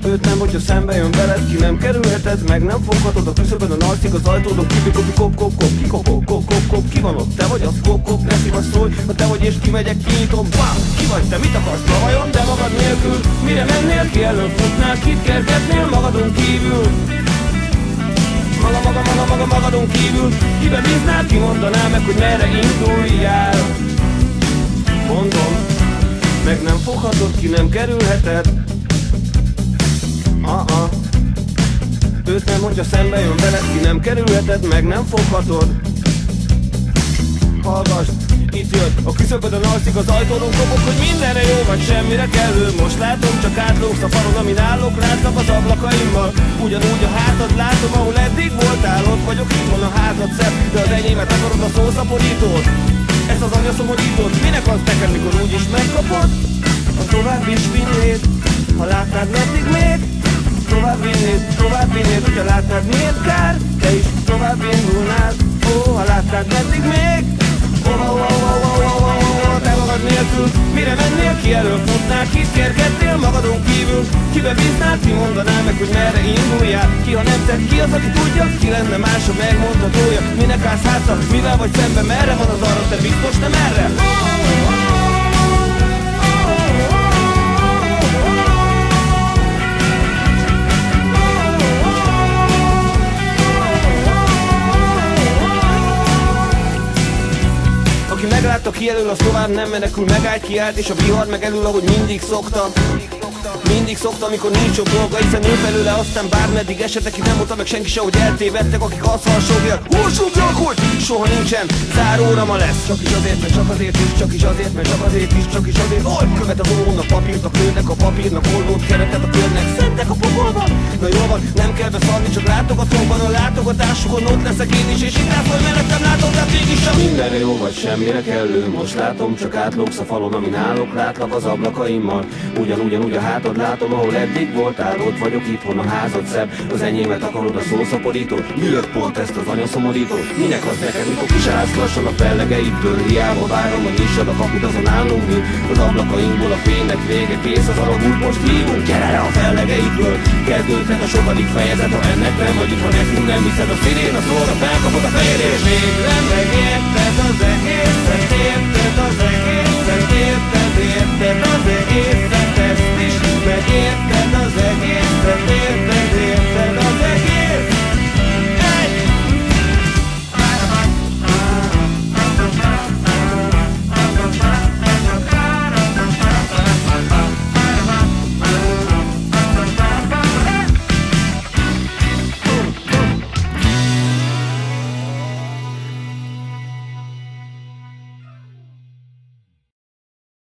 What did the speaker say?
Őt nem, hogyha szembe jön veled, ki nem kerülheted, meg nem foghatod. A küszöbön a narcik, az ajtódon kipi-kopi, kop-kop-kop, ki-kop-kop-kop-kop, ki van ott? Te vagy az, kop-kop, ne szívasz, szólj, ha te vagy és kimegyek, kinyitom, bám! Ki vagy te, mit akarsz ma vajon, de magad nélkül? Mire mennél, ki elől futnál, kit kergetnél magadon kívül? Magadon kívül, kibe bíznál, ki mondaná meg, hogy merre induljál? Mondom, meg nem foghatod, ki nem kerülheted. Őt nem, hogyha szembe jön veled, ki nem kerülheted, meg nem foghatod. Hallgass, itt jön, a küszöbödön alszik, az ajtódon kopog, hogy mindenre jó vagy semmire kellő. Most látom, csak átlógsz a falon, amin állok, látnak az ablakaimmal. Ugyanúgy a hátad látom, ahol eddig voltál, ott vagyok, itt van a házad szebb, de az enyémet akarod a szószaporítót. Ezt az anyaszomorítót, minek az neked, mikor úgyis megkapod? Ha tovább is vinnéd, ha látnád meddig még, tovább vinnéd, hogyha látnád miért kár, te is tovább indulnád. Ha látnád meddig még, te magad nélkül, mire mennél, ki elől futnál, kit kergettél magadon kívül? Kibe bíznál, ki mondaná meg, hogy merre induljál? Ki, ha nem te, ki az, aki tudja, ki lenne más, ha megmondhatója? Minek állsz hátra, mivel vagy szemben, merre van az arra, te biztos nem erre? Aki meglátta, kijelöl, az tovább nem menekül, megállt, kiállt, és a vihar megelül, ahogy mindig szokta. Mindig szokta, amikor nincs jobb dolga, hiszen ő felőle, aztán bármeddig esetek, itt nem mondta meg senki se, hogy eltévedtek, akik azt harsogják. Horsogják, hogy soha nincsen záróra ma lesz. Csak is azért, mert csak azért is, csak is azért, mert csak azért is, csak is azért. Követ az óvónak, papírt a kőnek, a papírnak, oldót keretet a körnek, szentek a pokolban. Na jól van, nem kell beszarni, csak látogatóban, a látogatásokon ott leszek én is, és itt hogy mellettem látom, de mégis sem. Mindenre jó vagy semmire kellő, most látom, csak átlógsz a falon, amin állok, látlak az ablakaimmal. Ugyanúgy a hátad látom, ahol eddig voltál, ott vagyok itthon, a házad szebb, az enyémet akarod a szószaporítót. Miért pont ezt az anyaszomorítót? Minek az neked, mikor kisállsz lassan a fellegeidből? Hiába várom, hogy nyissad a kaput, azon állunk mi. Az ablakainkból a fénynek vége, kész az alagút, most hívunk, gyere le a fellegeidből. Kezdődhet a sokadik fejezet, ha ennek nem vagy itt, ha nekünk nem hiszed, a szirén a szóra felkapod a fejed, és végre megérted az egészet, érted az egészet, érted az egészet.